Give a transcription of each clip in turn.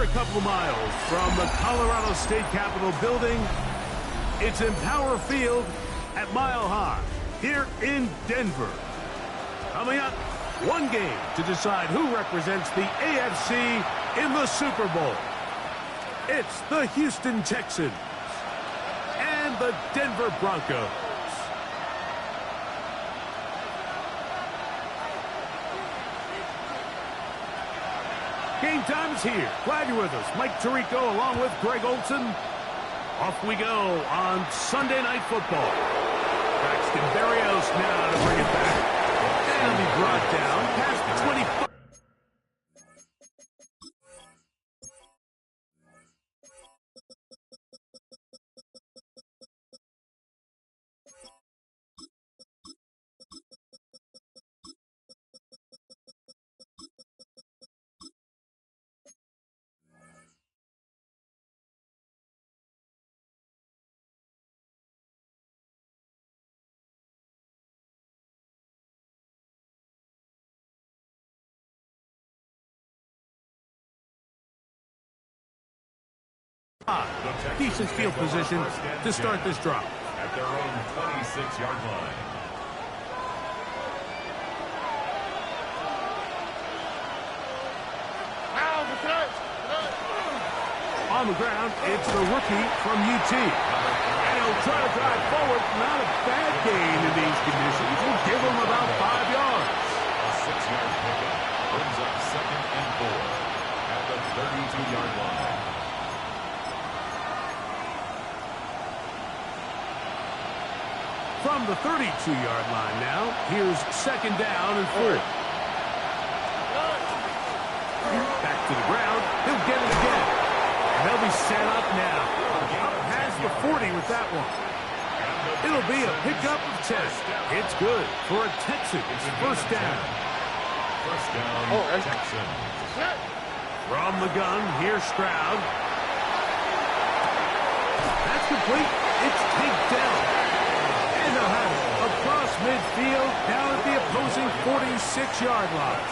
We're a couple of miles from the Colorado State Capitol building. It's Empower Field at Mile High here in Denver. Coming up, one game to decide who represents the AFC in the Super Bowl. It's the Houston Texans and the Denver Broncos. Game time is here. Glad you're with us. Mike Tirico along with Greg Olson. Off we go on Sunday Night Football. Braxton Berrios now to bring it back. And it'll be brought down past the 25. Decent field position to start this drive. At their own 26-yard line. On the ground, it's the rookie from UT. And he'll try to drive forward. Not a bad gain in these conditions. We'll give him about 5 yards. A 6-yard pickup brings up 2nd and 4 at the 32-yard line. From the 32-yard line now, here's 2nd down and 4. Back to the ground. He'll get it again. And they'll be set up now. Up past the 40 with that one. It'll be a pickup of 10. It's good for a Texans first down. First down, Texans. From the gun, here's Stroud. That's complete. It's taken down. And they'll have it across midfield down at the opposing 46-yard line.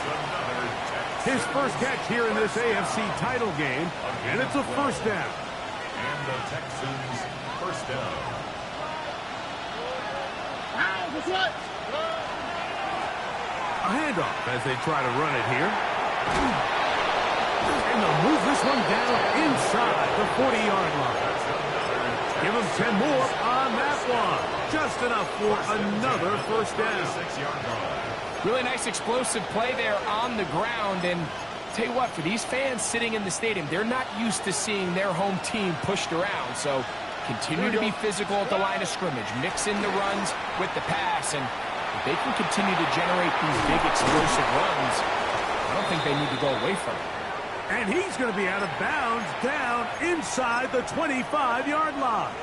His first catch here in this AFC title game, and it's a first down. And the Texans first down. A handoff as they try to run it here. And they'll move this one down inside the 40-yard line. Give him 10 more on that one. Just enough for another first down. Really nice explosive play there on the ground. And tell you what, for these fans sitting in the stadium, they're not used to seeing their home team pushed around. So continue to be physical at the line of scrimmage. Mix in the runs with the pass. And if they can continue to generate these big explosive runs, I don't think they need to go away from it. And he's going to be out of bounds down inside the 25-yard line.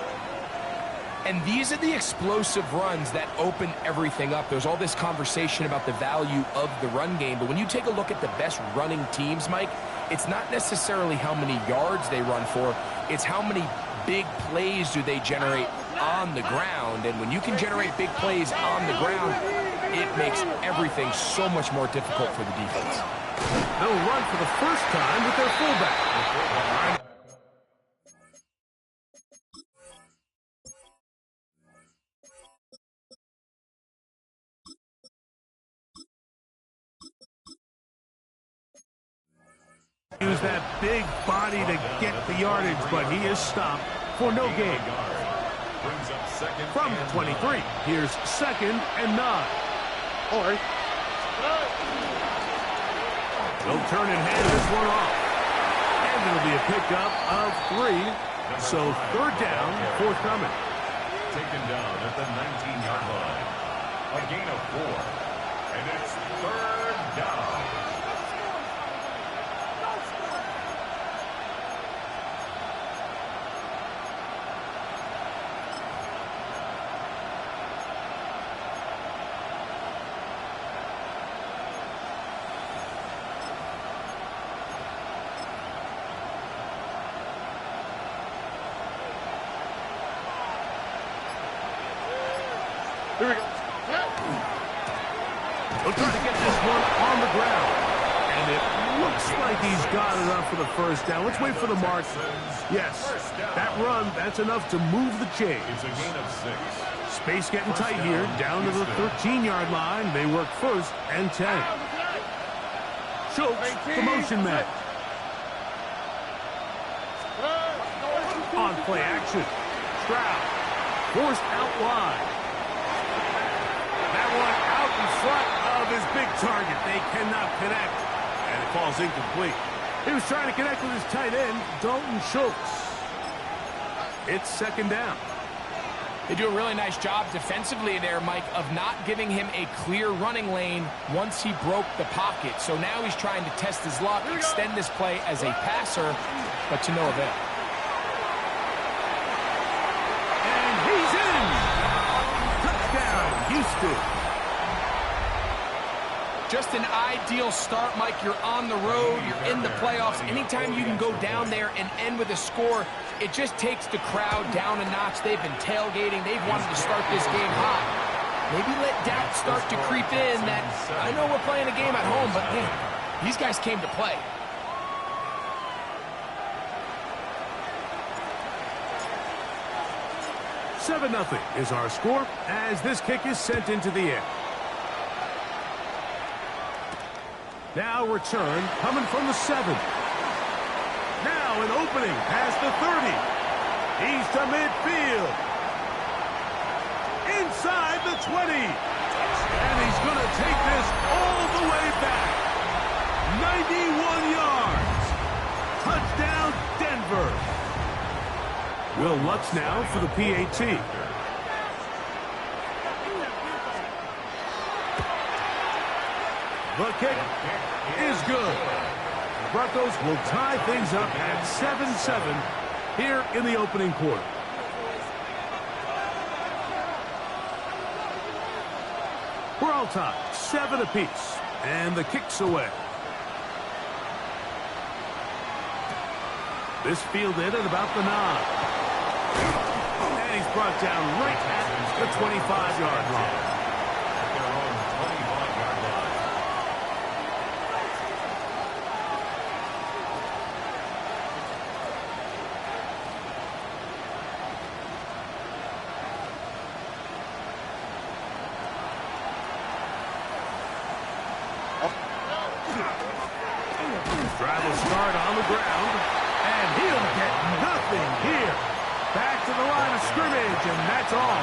And these are the explosive runs that open everything up. There's all this conversation about the value of the run game, but when you take a look at the best running teams, Mike, it's not necessarily how many yards they run for, it's how many big plays do they generate on the ground. And when you can generate big plays on the ground, it makes everything so much more difficult for the defense. They'll run for the first time with their fullback. Use that big body to get the yardage, but he is stopped for no gain. From the 23, here's 2nd and 9. They'll turn and hand this one off. And it'll be a pickup of 3. So 3rd down, forthcoming. Taken down at the 19-yard line. A gain of 4. And it's 3rd down. Here we go. They'll try to get this one on the ground. And it Looks like he's got enough for the first down. Let's wait for the mark. Yes, that run, that's enough to move the chains. It's a gain of 6. Space getting tight here, down to the 13-yard line. They work 1st and 10. Schultz, the motion man. On play action. Stroud, forced out wide. That one out in front of his big target. They cannot connect, and it falls incomplete. He was trying to connect with his tight end, Dalton Schultz. It's 2nd down. They do a really nice job defensively there, Mike, of not giving him a clear running lane once he broke the pocket. So now he's trying to test his luck, extend this play as a passer, but to no avail. And he's in! Touchdown, Houston. Just an ideal start, Mike. You're on the road. You're in the playoffs. Anytime you can go down there and end with a score, it just takes the crowd down a notch. They've been tailgating. They've wanted to start this game hot. Maybe let doubt start to creep in that, I know we're playing a game at home, but man, these guys came to play. Seven 0 is our score as this kick is sent into the air. Now return coming from the 7. Now an opening past the 30. He's to midfield. Inside the 20. And he's going to take this all the way back. 91 yards. Touchdown, Denver. Will Lutz now for the PAT. The kick is good. The Broncos will tie things up at 7-7 here in the opening quarter. We're all tied, 7 apiece, and the kick's away. This fielded at about the 9. And he's brought down right at the 25-yard line. Drive will start on the ground, and he'll get nothing here. Back to the line of scrimmage, and that's all.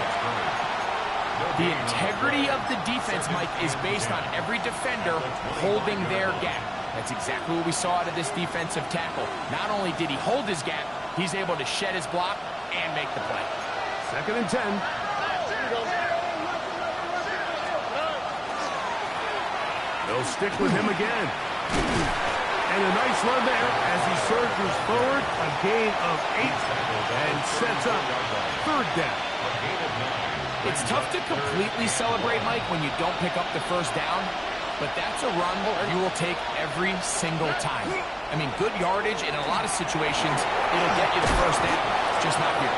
The integrity of the defense, Mike, is based on every defender holding their gap. That's exactly what we saw out of this defensive tackle. Not only did he hold his gap, he's able to shed his block and make the play. 2nd and 10. They'll stick with him again. And a nice run there as he surges forward, a gain of 8, and sets up 3rd down. It's tough to completely celebrate, Mike, when you don't pick up the first down, but that's a run you will take every single time. I mean, good yardage in a lot of situations, it'll get you the first down, just not here.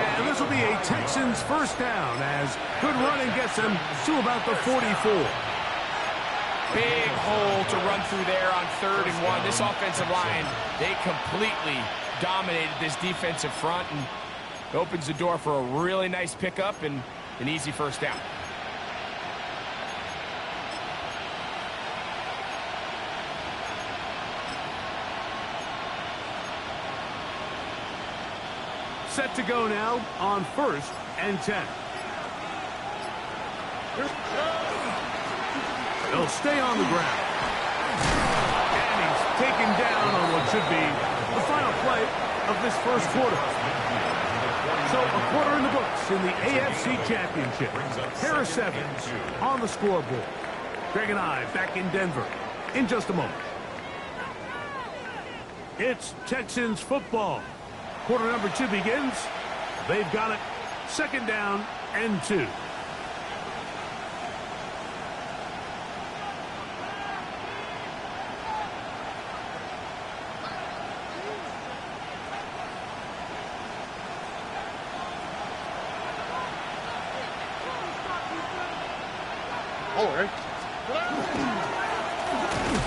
And this will be a Texans first down as good running gets them to about the 44. Big hole to run through there on 3rd and 1. This offensive line, they completely dominated this defensive front, and it opens the door for a really nice pickup and an easy first down. Set to go now on 1st and 10. They'll stay on the ground. And he's taken down on what should be the final play of this first quarter. So a quarter in the books in the AFC Championship. Harris Evans on the scoreboard. Greg and I back in Denver in just a moment. It's Texans football. Quarter number 2 begins. They've got it. 2nd down and 2.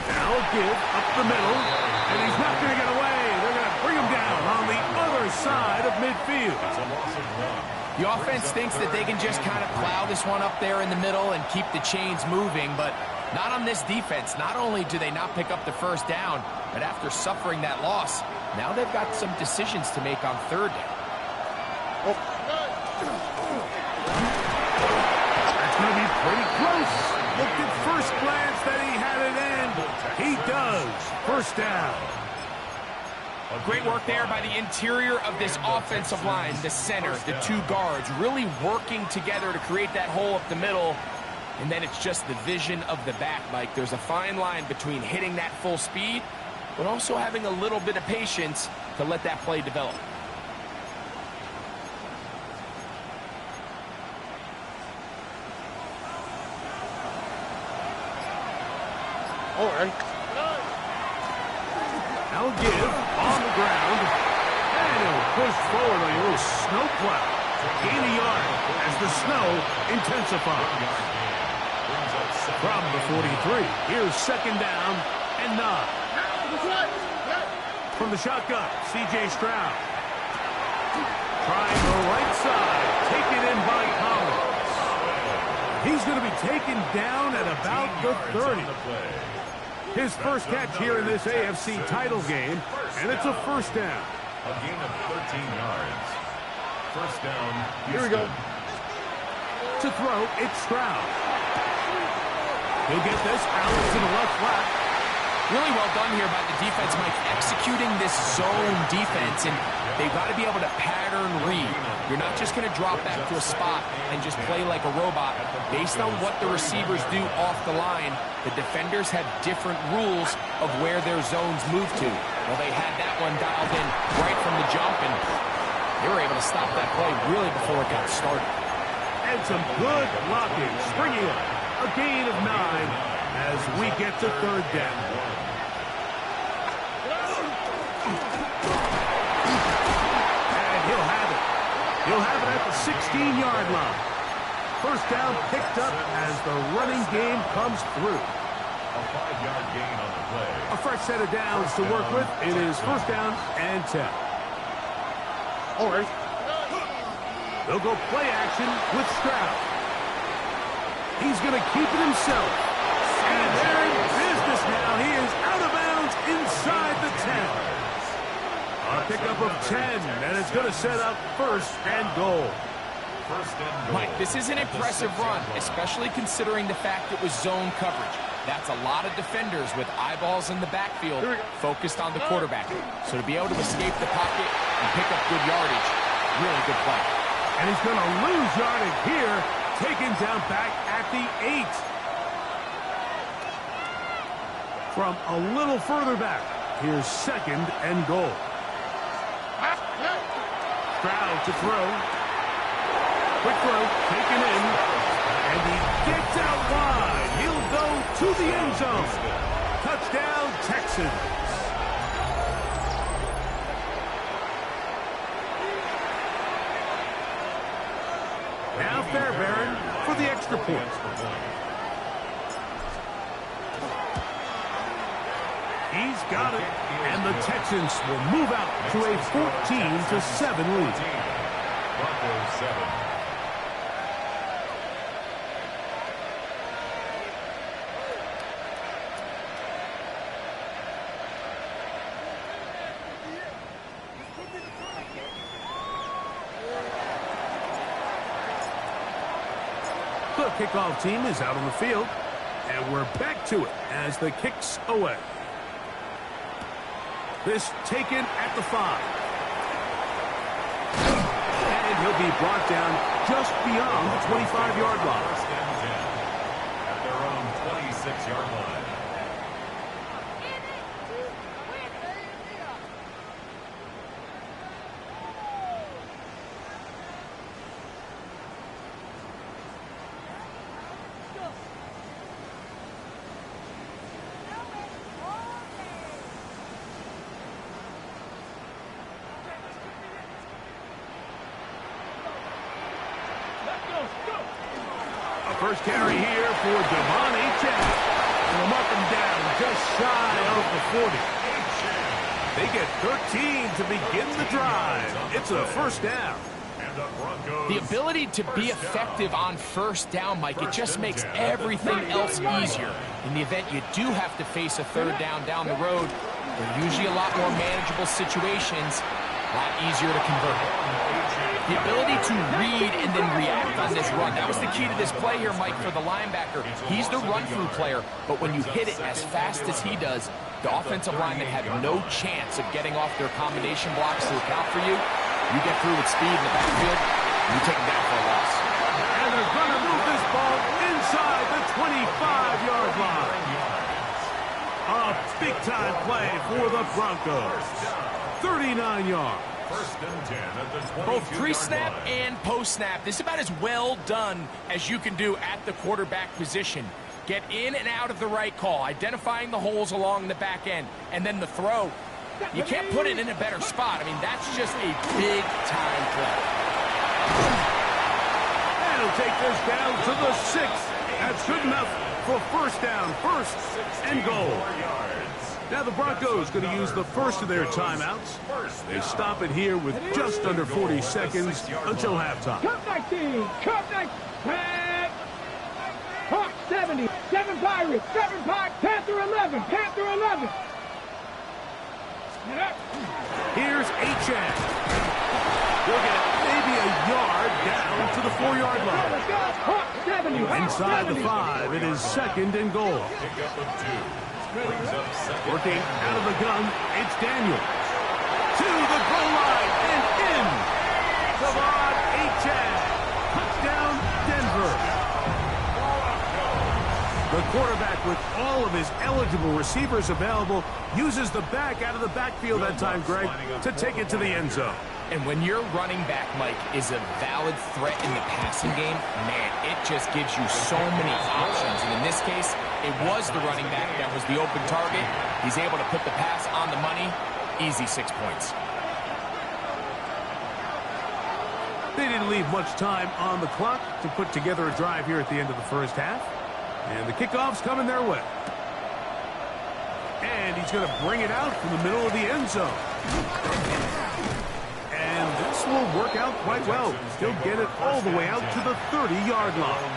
Now Now a give up the middle, and he's not going to get away. They're going to bring him down on the other side of midfield. It's a loss of 1. The offense thinks that they can just kind of plow this one up there in the middle and keep the chains moving, but not on this defense. Not only do they not pick up the first down, but after suffering that loss, now they've got some decisions to make on third down. That's going to be pretty close. Looked at first glance that he had it in. He does. First down. Great work there by the interior of this offensive line, the center, the two guards, really working together to create that hole up the middle. And then it's just the vision of the back, Mike. There's a fine line between hitting that full speed, but also having a little bit of patience to let that play develop. All right. Now give on the ground. And he'll push forward like a little snow plow. Gain a yard as the snow intensifies. From the 43, here's second down and 9. From the shotgun, C.J. Stroud. Trying the right side. Taken in by Collins. He's going to be taken down at about the 30. His first catch here in this AFC title game, and it's a first down. A gain of 13 yards. First down, Houston. Here we go. To throw, it's Stroud. He'll get this out to the left flat. Really well done here by the defense, Mike, executing this zone defense, and they've got to be able to pattern read. You're not just going to drop back to a spot and just play like a robot. Based on what the receivers do off the line, the defenders have different rules of where their zones move to. Well, they had that one dialed in right from the jump, and they were able to stop that play really before it got started. And some good blocking, springing up. A gain of 9 as we get to third down. And he'll have it. He'll have it at the 16-yard line. First down picked up as the running game comes through. A 5-yard gain on the play. A fresh set of downs to work with. It is first down and 10. All right. They'll go play action with Stroud. He's going to keep it himself. And they're in business now. He is out of bounds inside the 10. A pickup of 10, and it's going to set up first and goal. Mike, this is an impressive run, especially considering the fact it was zone coverage. That's a lot of defenders with eyeballs in the backfield focused on the quarterback. So to be able to escape the pocket and pick up good yardage, really good play. And he's going to lose yardage here, taken down back at the 8. From a little further back, here's second and goal. Stroud to throw. Quick throw, taken in, and he gets out wide. He'll go to the end zone. Touchdown, Texans. Now Fairbairn for the extra point. He's got it, and the Texans will move out to a 14-7 lead. Broncos 7. The kickoff team is out on the field, and we're back to it as the kick's away. This taken at the 5. And he'll be brought down just beyond the 25-yard line. First and 10 at their own 26-yard line. First carry here for Devon Achane. He'll mark him down just shy of the 40. They get 13 to begin the drive. It's a first down. The ability to be effective on first down, Mike, it just makes everything else easier. In the event you do have to face a third down the road, they're usually a lot more manageable situations, a lot easier to convert. The ability to read and then react on this run, that was the key to this play here, Mike, for the linebacker. He's the run-through player, but when you hit it as fast as he does, the offensive linemen have no chance of getting off their combination blocks to account for you. You get through with speed in the backfield, you take them down for a loss. And they're going to move this ball inside the 25-yard line. A big-time play for the Broncos. 39 yards. First and 10 at the 22-yard Both pre-snap and post-snap. This is about as well done as you can do at the quarterback position. Get in and out of the right call, identifying the holes along the back end, and then the throw. You can't put it in a better spot. I mean, that's just a big-time play. And he'll take this down to the 6. That's good enough for first down, first and goal. Now the Broncos going to use the first of their timeouts. They stop it here with just under 40 seconds until halftime. Cup 19, Cup 19, Hawk 70, 7 Pirates, 7 Pirates, Panther 11, Panther 11. Here's Achane. He'll get maybe a yard down to the 4-yard line. Hawk 70, Inside the 5, it is second and goal. Working out of the gun, it's Daniels. To the goal line and in. Savard Achane. Touchdown, Denver. The quarterback, with all of his eligible receivers available, uses the back out of the backfield that time, Greg, to take it to the end zone. And when your running back, Mike, is a valid threat in the passing game, man, it just gives you so many options. And in this case, it was the running back that was the open target. He's able to put the pass on the money. Easy 6 points. They didn't leave much time on the clock to put together a drive here at the end of the first half. And the kickoff's coming their way. And he's going to bring it out from the middle of the end zone. And this will work out quite well. He'll get it all the way out to the 30-yard line.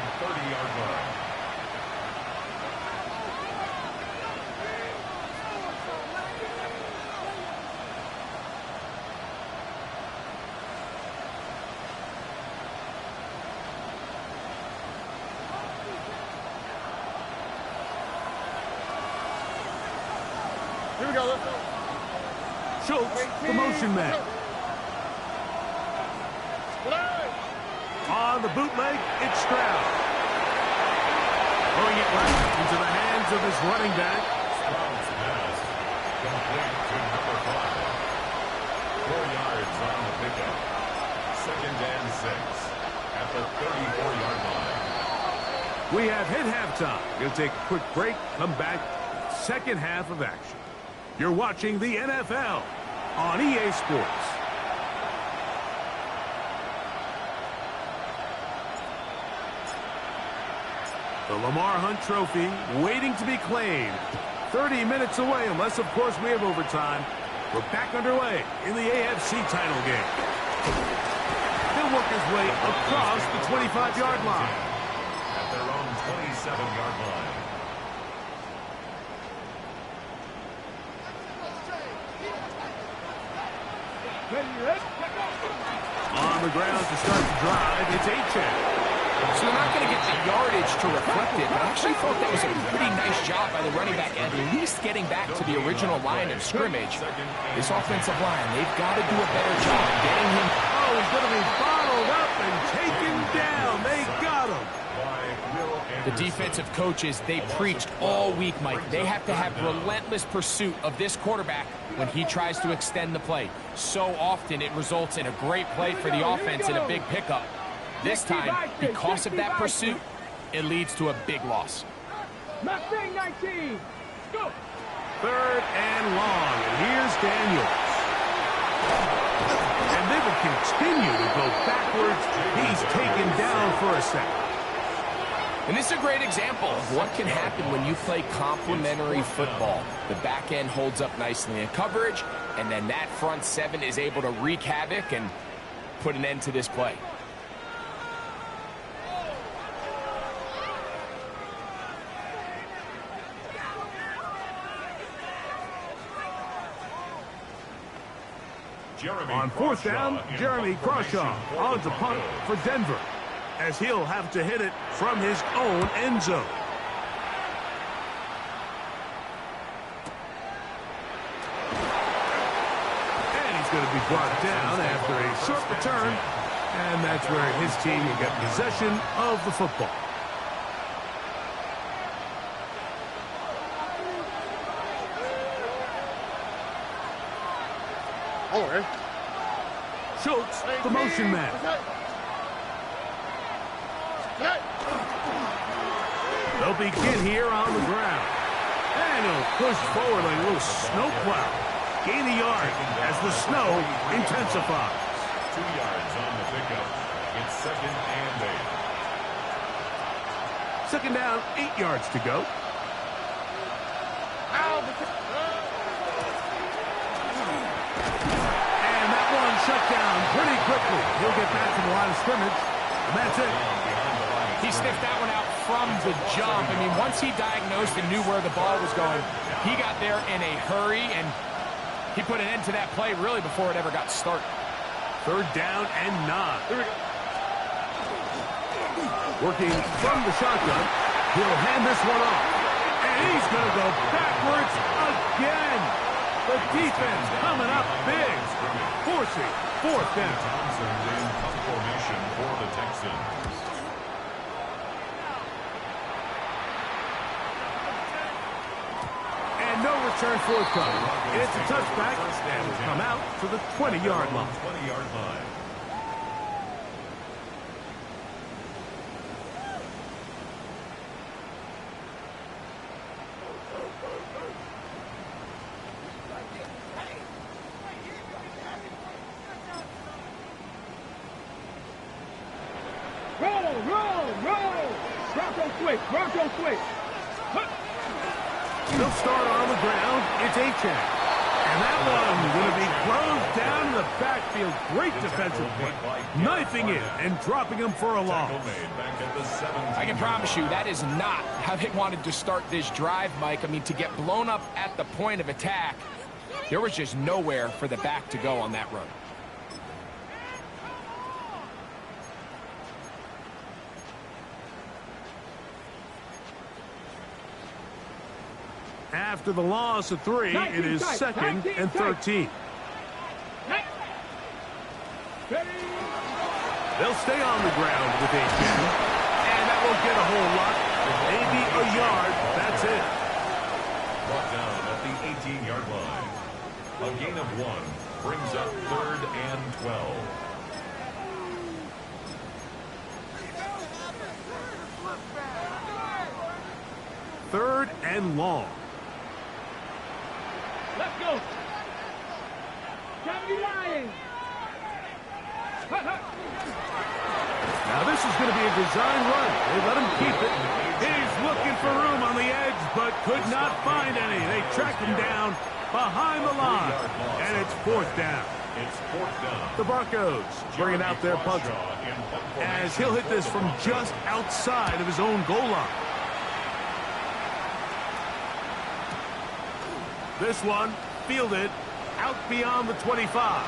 Here we go. Schultz, the motion man. On the bootleg, it's Stroud. Throwing it right into the hands of his running back. Stroud's pass complete to number 5. 4 yards on the pickup. Second and 6 at the 34-yard line. We have hit halftime. We'll take a quick break, come back, second half of action. You're watching the NFL on EA Sports. The Lamar Hunt Trophy waiting to be claimed. 30 minutes away, unless, of course, we have overtime. We're back underway in the AFC title game. He'll work his way across the 25-yard line. At their own 27-yard line. On the ground to start the drive, it's Achane. So they're not going to get the yardage to reflect it, but I actually thought that was a pretty nice job by the running back, at least getting back to the original line of scrimmage. This offensive line, they've got to do a better job getting him. Oh, he's going to be bottled up and taken down. They got him. The defensive coaches, they preached all week, Mike. They have to have relentless pursuit of this quarterback when he tries to extend the play. So often it results in a great play for the offense and a big pickup. This time, because of that pursuit, it leads to a big loss. Mustang 19. Go. Third and long, and here's Daniels. And they will continue to go backwards. He's taken down for a second. And this is a great example of what can happen when you play complementary football. The back end holds up nicely in coverage, and then that front seven is able to wreak havoc and put an end to this play. On fourth down, Jeremy Crawshaw on to punt for Denver, as he'll have to hit it from his own end zone. And he's going to be brought down after a short return, and that's where his team will get possession of the football. Schultz, the motion man. They'll begin here on the ground. And he'll push forward like a little snowplow. Gain a yard as the snow intensifies. 2 yards on the pickup. It's 2nd and 8. Second down, 8 yards to go. And that one shut down pretty quickly. He'll get back to the line of scrimmage. And that's it. He sniffed that one out from the jump. I mean, once he diagnosed and knew where the ball was going, he got there in a hurry, and he put an end to that play really before it ever got started. Third down and 9. Working from the shotgun. He'll hand this one off. And he's going to go backwards again. The defense coming up big, forcing fourth down. Townsend in punt formation for the Texans. And no return forthcoming. It's a touchback and will come out to the 20-yard line. 20-yard line. Roll. Bronco switch. They'll start on the ground. It's Achane. And that one going to be thrown down in the backfield. Great defensive play. Knifing it and dropping him for a loss. I can promise you that is not how they wanted to start this drive, Mike. I mean, to get blown up at the point of attack, there was just nowhere for the back to go on that run. After the loss of 3, it is 2nd and 13. They'll stay on the ground with Achane. And that won't get a whole lot. Maybe a yard. That's it. Brought down at the 18-yard line. A gain of 1 brings up 3rd and 12. Third and long. Let's go. 70 Lions. Now this is going to be a design run. They let him keep it. He's looking for room on the edge, but could not find any. They track him down behind the line, and it's 4th down. It's 4th down. The Broncos bringing out their punter, as he'll hit this from just outside of his own goal line. This one fielded out beyond the 25.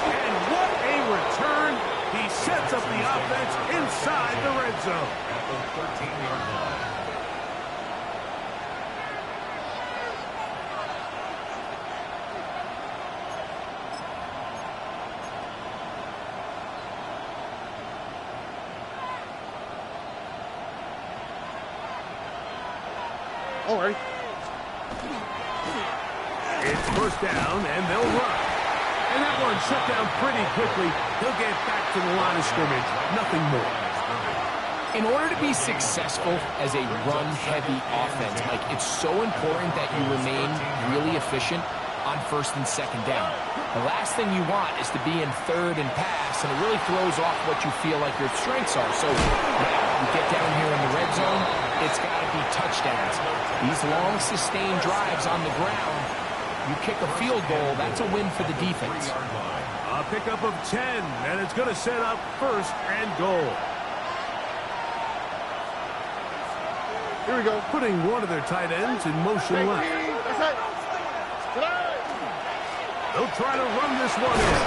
And what a return. He sets up the offense inside the red zone. At the 13-yard line. It's first down, and they'll run. And that one shut down pretty quickly. He'll get back to the line of scrimmage. Nothing more. In order to be successful as a run-heavy offense, Mike, it's so important that you remain really efficient on 1st and 2nd down. The last thing you want is to be in third and pass, and it really throws off what you feel like your strengths are. So now you get down here in the red zone, it's got to be touchdowns. These long, sustained drives on the ground, you kick a field goal, that's a win for the defense. A pickup of 10, and it's going to set up first and goal. Here we go, putting one of their tight ends in motion left. They'll try to run this one in.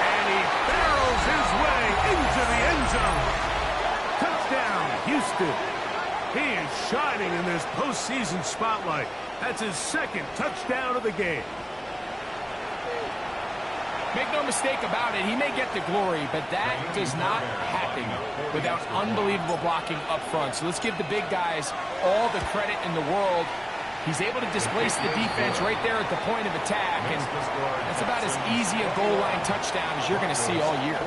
And he barrels his way into the end zone. Touchdown, Houston. He is shining in this postseason spotlight. That's his second touchdown of the game. Make no mistake about it, he may get the glory, but that does not happen without unbelievable blocking up front. So let's give the big guys all the credit in the world. He's able to displace the defense right there at the point of attack, and that's about as easy a goal line touchdown as you're going to see all year.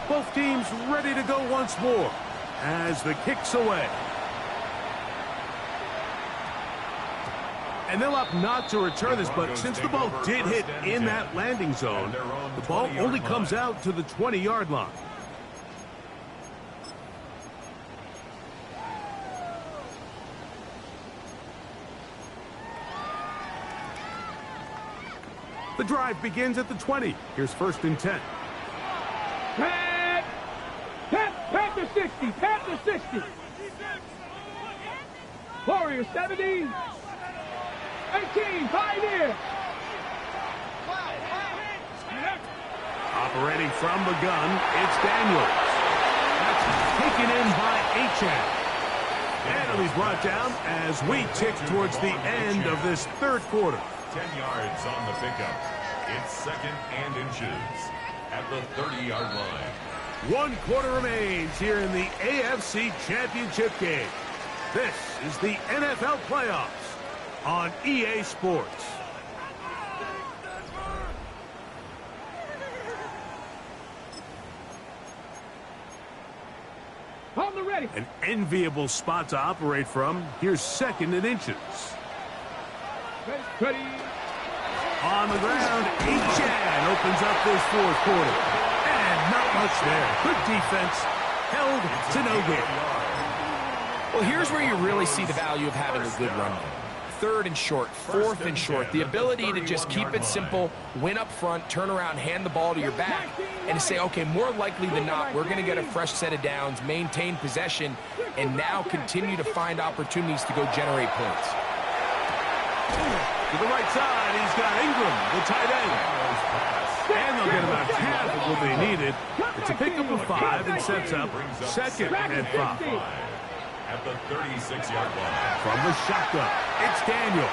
Both teams ready to go once more as the kick's away. And they'll opt not to return this, but since the ball did hit in that landing zone, the ball only comes out to the 20-yard line. The drive begins at the 20. Here's first and 10. Panther 60, Panther 60. Warrior 70. 18, Pioneer. Operating from the gun, it's Daniels. That's taken in by Achan. And it'll be brought down as we tick towards the end of this third quarter. 10 yards on the pickup. It's second and inches at the 30-yard line. 1 quarter remains here in the AFC Championship game. This is the NFL playoffs on EA Sports. On the ready. An enviable spot to operate from. Here's second and inches. Ready. On the ground, Achan opens up this fourth quarter. And not much there. Good defense. Held to no gain. Well, here's where you really see the value of having a good run game. Third and short, fourth and short. The ability to just keep it simple, win up front, turn around, hand the ball to your back, and to say, okay, more likely than not, we're going to get a fresh set of downs, maintain possession, and now continue to find opportunities to go generate points. To the right side, he's got Ingram, the tight end. And they'll get about half of what they needed. It's a pickup of 5 and sets up second and 5. At the 36-yard line. From the shotgun, it's Daniel.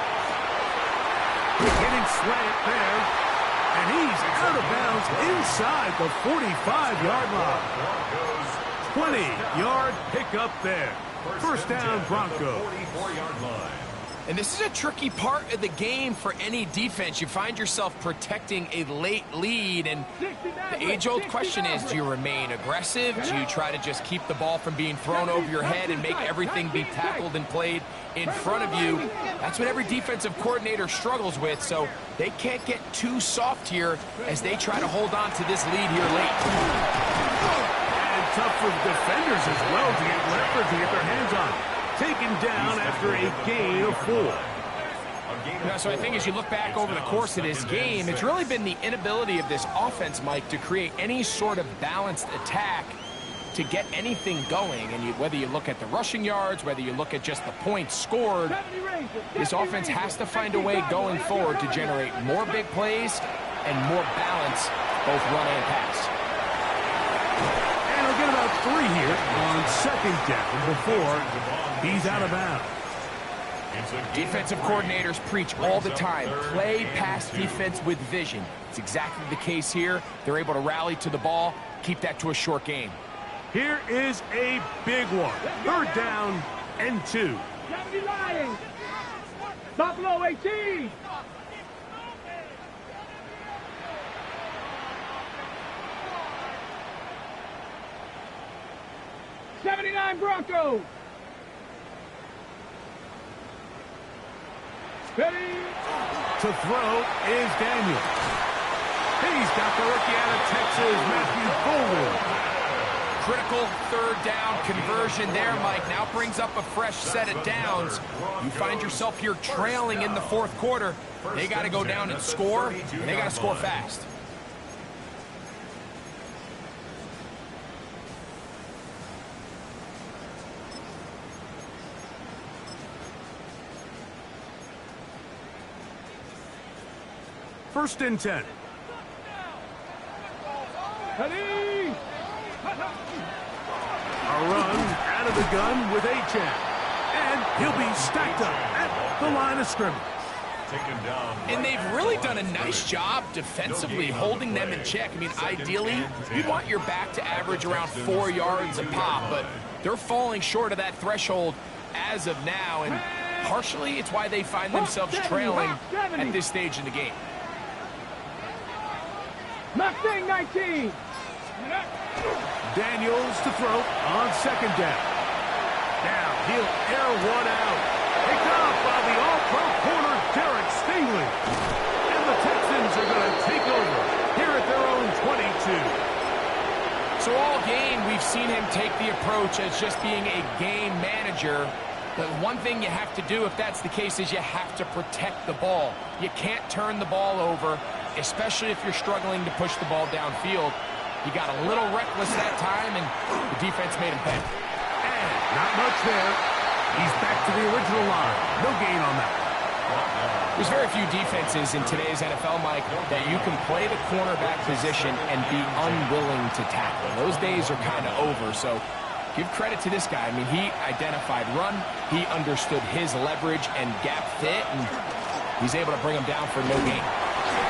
Hitting slant there. And he's out of bounds inside the 45-yard line. 20-yard pickup there. First down, Broncos. 44-yard line. And this is a tricky part of the game for any defense. You find yourself protecting a late lead, and the age-old question is, do you remain aggressive? Do you try to just keep the ball from being thrown over your head and make everything be tackled and played in front of you? That's what every defensive coordinator struggles with, so they can't get too soft here as they try to hold on to this lead here late. And tough for defenders as well to get leverage to get their hands on it. Taken down after a gain of 4. Yeah, so I think as you look back over the course of this game, it's really been the inability of this offense, Mike, to create any sort of balanced attack to get anything going. And whether you look at the rushing yards, whether you look at just the points scored, this offense has to find a way going forward to generate more big plays and more balance, both run and pass. And he'll get about 3 here on second down before he's out of bounds. Defensive coordinators preach all the time, play pass defense with vision. It's exactly the case here. They're able to rally to the ball, keep that to a short game. Here is a big one. Third down and 2. Buffalo 18. 79 Broncos. Ready. To throw is Daniel. He's got the rookie out of Texas, Matthew Golden. Critical third down conversion there, Mike. Now brings up a fresh set of downs. You find yourself here trailing in the fourth quarter. They got to go down and score, and they got to score fast. First and 10. Ready. A run out of the gun with Achane. And he'll be stacked up at the line of scrimmage. Taken down. And they've really done a nice job defensively holding them in check. I mean, ideally, you want your back to average around 4 yards a pop, but they're falling short of that threshold as of now, and partially it's why they find themselves trailing at this stage in the game. Mustang 19. Daniels to throw on second down. Now he'll air one out. Picked off by the all-pro corner, Derek Stingley. And the Texans are going to take over here at their own 22. So all game, we've seen him take the approach as just being a game manager. But one thing you have to do, if that's the case, is you have to protect the ball. You can't turn the ball over, especially if you're struggling to push the ball downfield. He got a little reckless that time, and the defense made him pay. And not much there. He's back to the original line. No gain on that. There's very few defenses in today's NFL, Mike, that you can play the cornerback position and be unwilling to tackle. Those days are kind of over, so give credit to this guy. I mean, he identified run, he understood his leverage and gap fit, and he's able to bring him down for no gain.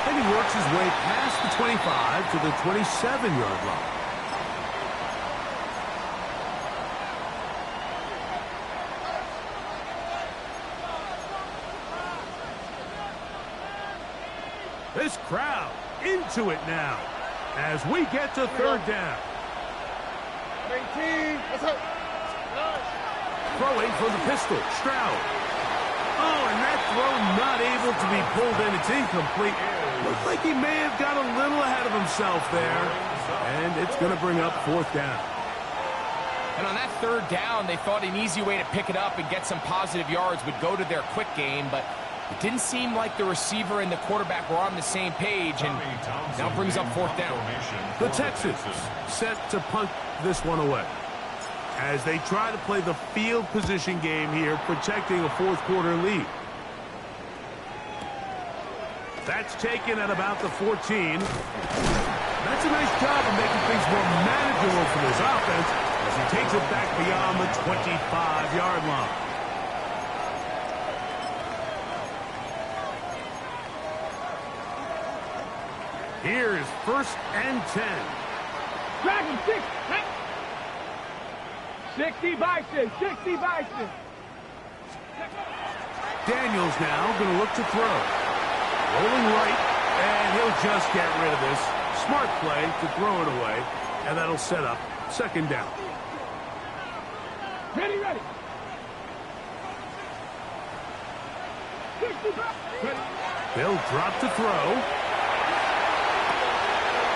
And he works his way past the 25 to the 27-yard line. This crowd into it now as we get to third down. 19. Throwing for the pistol, Stroud. Oh, and that throw not able to be pulled in. It's incomplete. Looks like he may have got a little ahead of himself there. And it's going to bring up fourth down. And on that third down, they thought an easy way to pick it up and get some positive yards would go to their quick game, but it didn't seem like the receiver and the quarterback were on the same page, and now brings up fourth down. The Texans set to punt this one away as they try to play the field position game here, protecting a fourth quarter lead. That's taken at about the 14. That's a nice job of making things more manageable for this offense as he takes it back beyond the 25-yard line. Here is first and 10. Dragon 6. 60 Bison. 60 Bison. Daniels now going to look to throw. Rolling right, and he'll just get rid of this. Smart play to throw it away, and that'll set up second down. Ready, ready. 60 ready. They'll drop to throw.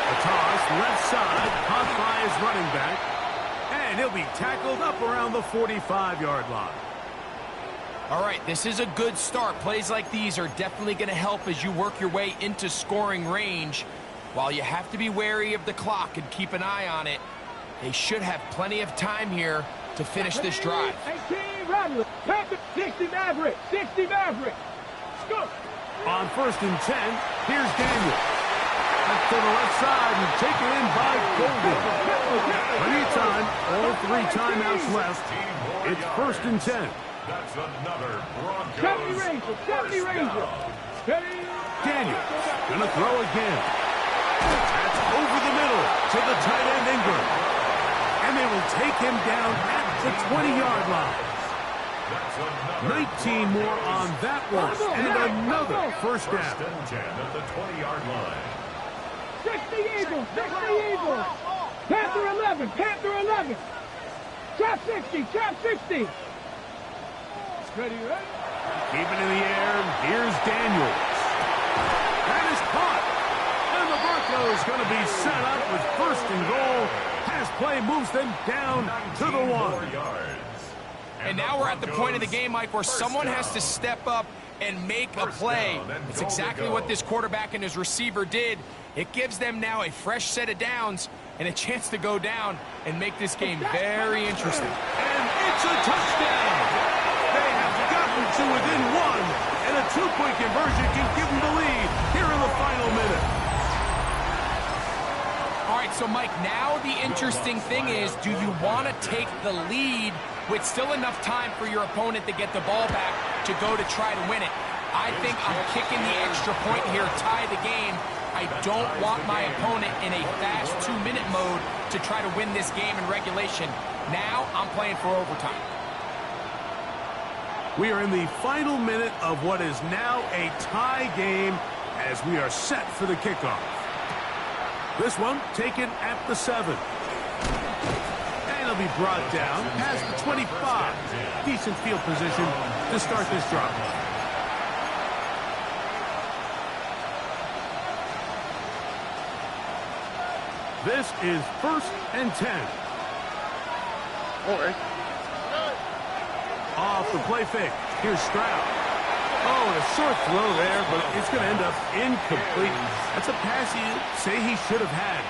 A toss, left side, caught by his running back. And he'll be tackled up around the 45-yard line. All right, this is a good start. Plays like these are definitely going to help as you work your way into scoring range. While you have to be wary of the clock and keep an eye on it, they should have plenty of time here to finish this drive. 18 Rattler. 60 Maverick. 60 Maverick. Go. On first and 10, here's Daniel. To the left side and taken in by Golden. Plenty of time. All 3 timeouts left. It's first and 10. That's another 70 Broncos. Ranger. 70 Ranger. Ready. Daniels gonna throw again. That's over the middle to the tight end Ingram. And they will take him down at the 20-yard line. 19 more on that one. And another first down. First and 10 at the 20-yard line. 60 Eagles. 60 Eagles. Panther 11. Panther 11. Trap 60, trap 60. Ready, ready? Keep it in the air. Here's Daniels. That is caught. And the Broncos going to be set up with first and goal. Pass play moves them down to the 1. And now we're at the point of the game, Mike, where someone has to step up and make a play. It's exactly what this quarterback and his receiver did. It gives them now a fresh set of downs and a chance to go down and make this game very interesting. And it's a touchdown. They have gotten to within 1, and a 2-point conversion can give them the lead here in the final minute. All right, so, Mike, now the interesting thing is, do you want to take the lead with still enough time for your opponent to get the ball back to go to try to win it? I think I'm kicking the extra point here, tie the game. I don't want my opponent in a fast 2-minute mode to try to win this game in regulation. Now I'm playing for overtime. We are in the final minute of what is now a tie game as we are set for the kickoff. This one taken at the 7. And it'll be brought down past the 25. Decent field position to start this drive. This is 1st and 10. All right. Off the play fake. Here's Stroud. Oh, and a short throw there, but it's going to end up incomplete. That's a pass you say he should have had.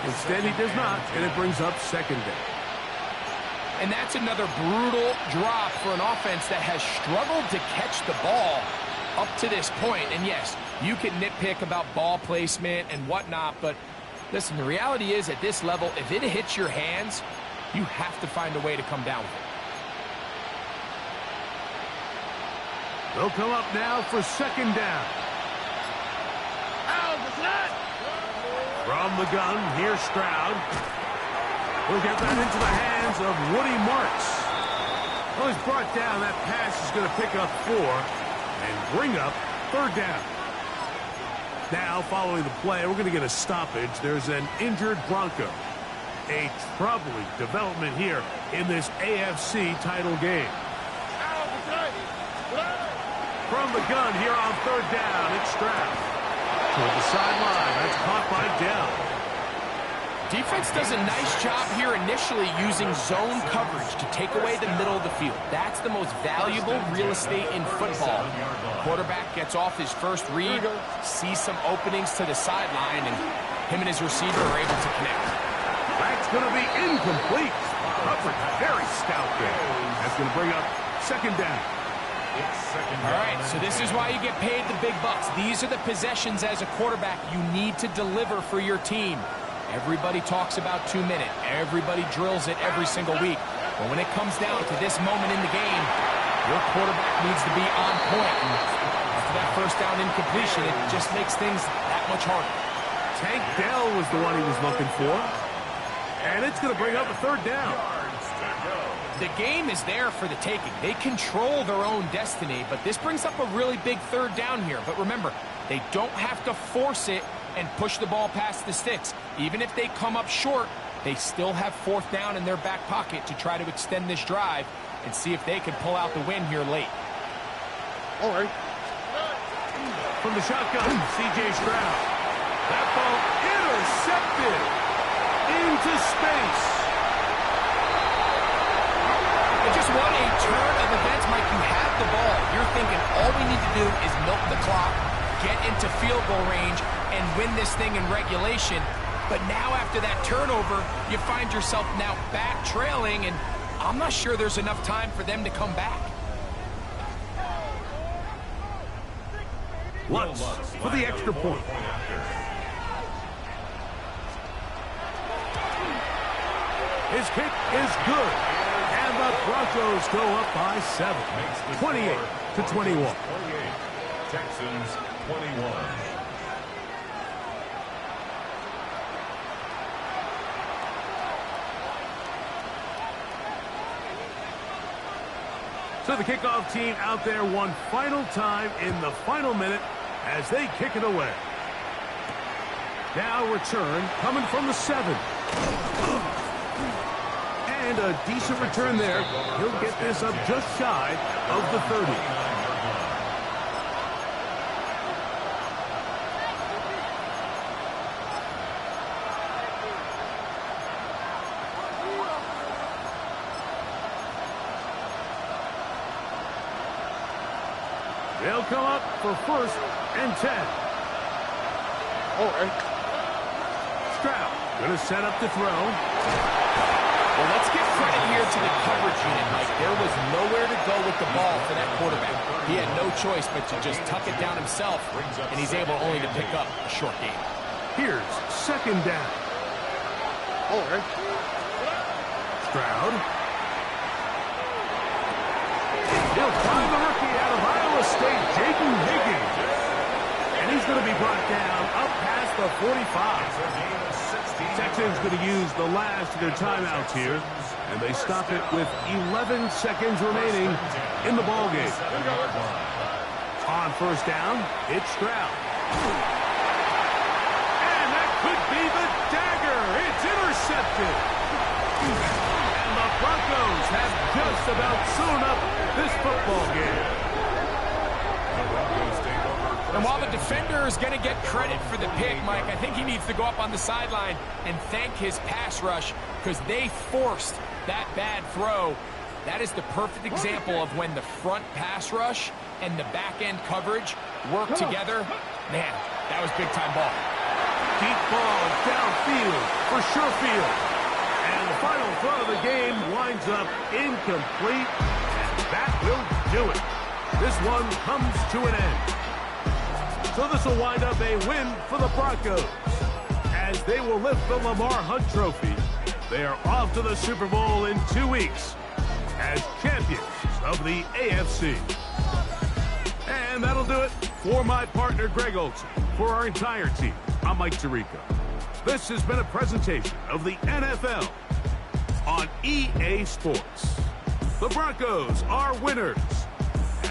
Instead, he does not, and it brings up 2nd down. And that's another brutal drop for an offense that has struggled to catch the ball up to this point. And yes, you can nitpick about ball placement and whatnot, but listen, the reality is at this level, if it hits your hands, you have to find a way to come down with it. They'll come up now for 2nd down. From the gun, here's Stroud. We'll get that into the hands of Woody Marks. Well, he's brought down. That pass is going to pick up 4 and bring up 3rd down. Now, following the play, we're going to get a stoppage. There's an injured Bronco. A troubling development here in this AFC title game. From the gun here on 3rd down, it's Stroud. Toward the sideline, that's caught by Dell. Defense does a nice job here initially using zone coverage to take away the middle of the field. That's the most valuable real estate in football. Quarterback gets off his first read, sees some openings to the sideline, and him and his receiver are able to connect. That's going to be incomplete. Coverage very stout there. That's going to bring up 2nd down. All right, so this is why you get paid the big bucks. These are the possessions as a quarterback you need to deliver for your team. Everybody talks about 2-minute. Everybody drills it every single week. But when it comes down to this moment in the game, your quarterback needs to be on point. And after that 1st down incompletion, it just makes things that much harder. Tank Dell was the one he was looking for. And it's going to bring up a 3rd down. The game is there for the taking. They control their own destiny, but this brings up a really big 3rd down here. But remember, they don't have to force it and push the ball past the sticks. Even if they come up short, they still have 4th down in their back pocket to try to extend this drive and see if they can pull out the win here late. All right. From the shotgun, C.J. Stroud. That ball intercepted into space. Just what a turn of events, Mike. You have the ball. You're thinking all we need to do is milk the clock, get into field goal range, and win this thing in regulation. But now after that turnover, you find yourself now back trailing, and I'm not sure there's enough time for them to come back. Lutz for the extra point. His kick is good. And the Broncos go up by 7. 28-21. Texans 21. So the kickoff team out there one final time in the final minute as they kick it away. Now return coming from the 7. And And a decent return there. He'll get this up just shy of the 30. They'll come up for 1st and 10. Stroud going to set up to throw. Well, let's give credit here to the coverage unit, Mike. There was nowhere to go with the ball for that quarterback. He had no choice but to just tuck it down himself, and he's able only to pick up a short gain. Here's 2nd down. Stroud. He'll find the rookie out of Iowa State, Jaden Higgins. And he's going to be brought down up past the 45. Texans going to use the last of their timeouts here. And they stop it with 11 seconds remaining in the ballgame. On 1st down, it's Stroud. And that could be the dagger. It's intercepted. And the Broncos have just about sewn up this football game. And while the defender is going to get credit for the pick, Mike, I think he needs to go up on the sideline and thank his pass rush because they forced that bad throw. That is the perfect example of when the front pass rush and the back-end coverage work together. Man, that was big-time ball. Deep ball downfield for Sherfield. And the final throw of the game winds up incomplete. And that will do it. This one comes to an end. So this will wind up a win for the Broncos as they will lift the Lamar Hunt Trophy. They are off to the Super Bowl in 2 weeks as champions of the AFC. And that'll do it for my partner, Greg Olson. For our entire team, I'm Mike Tirico. This has been a presentation of the NFL on EA Sports. The Broncos are winners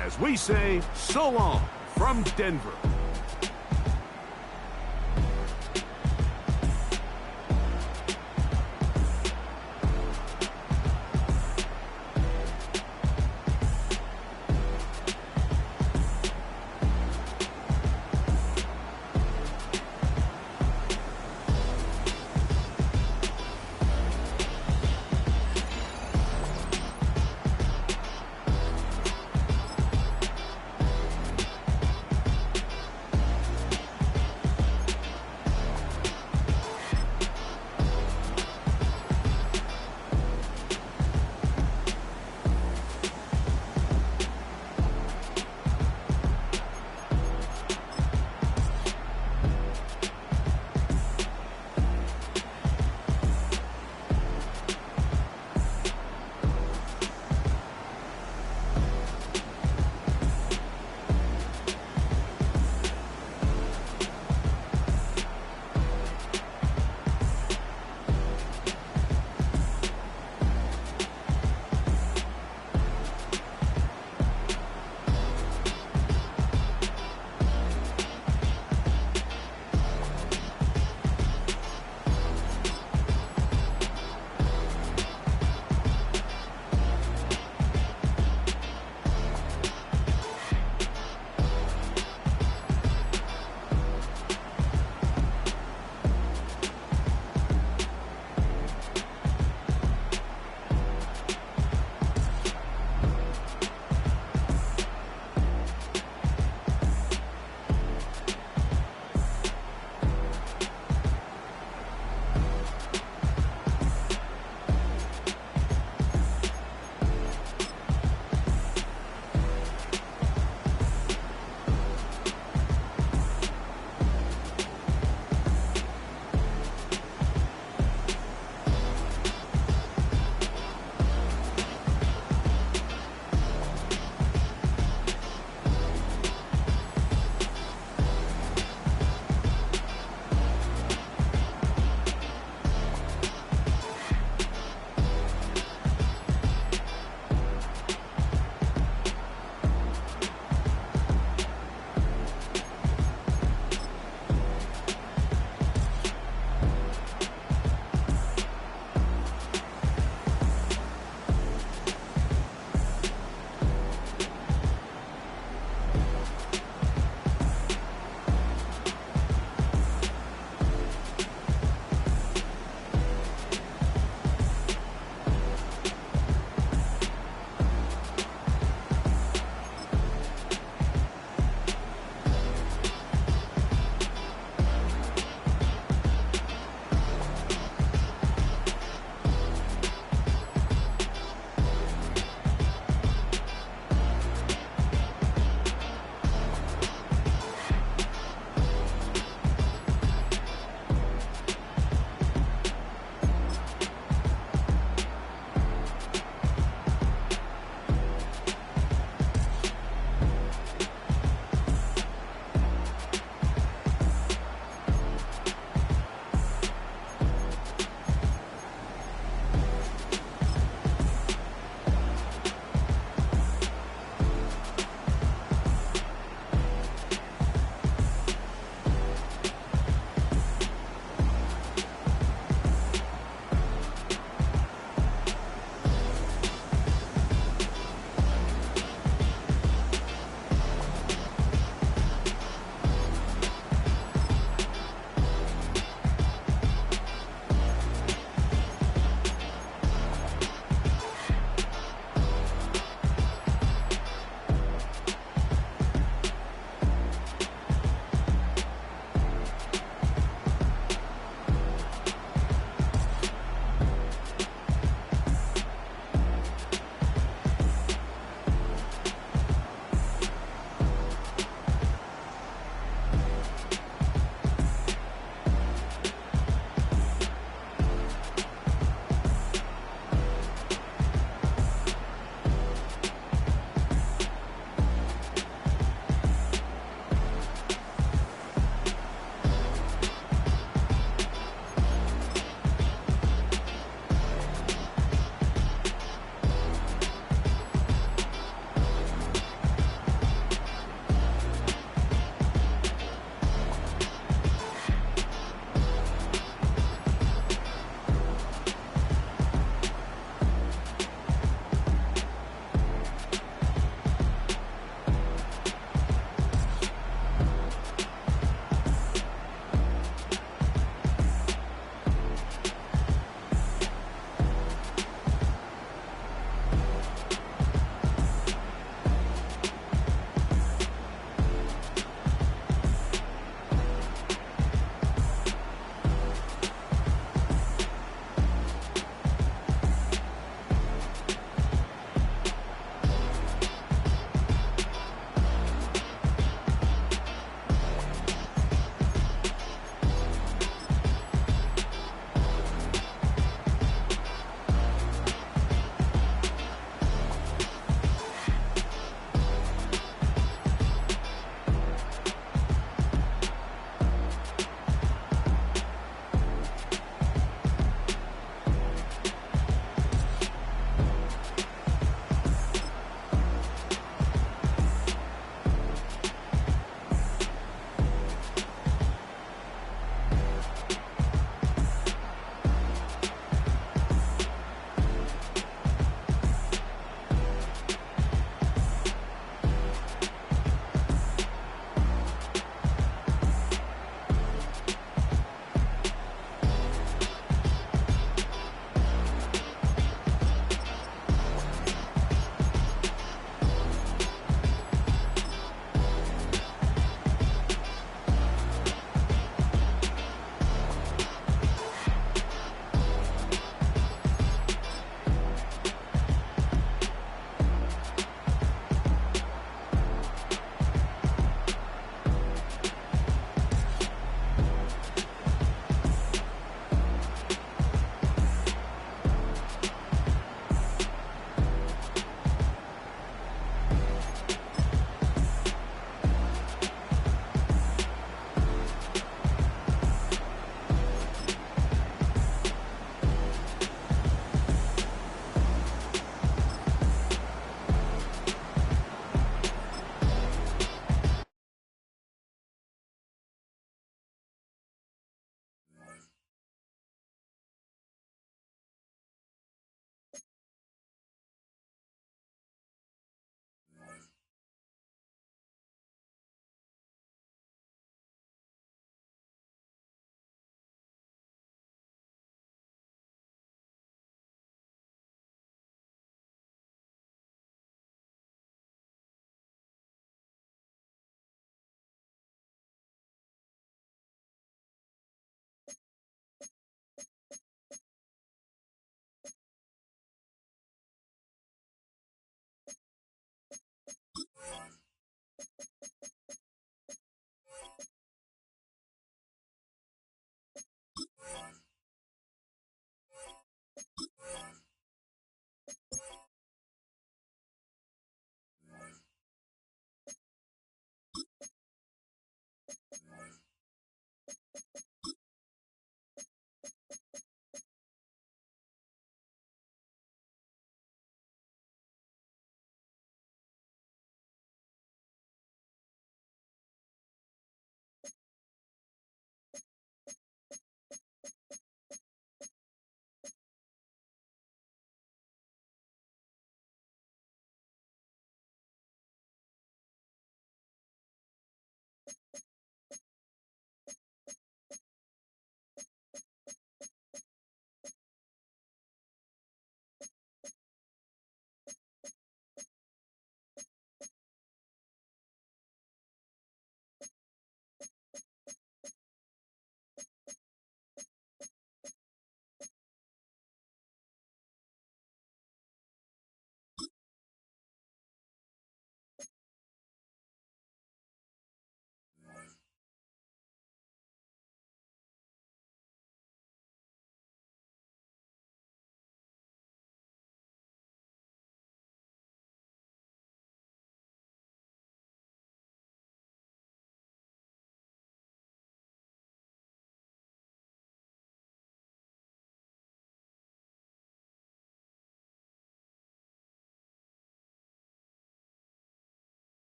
as we say so long from Denver.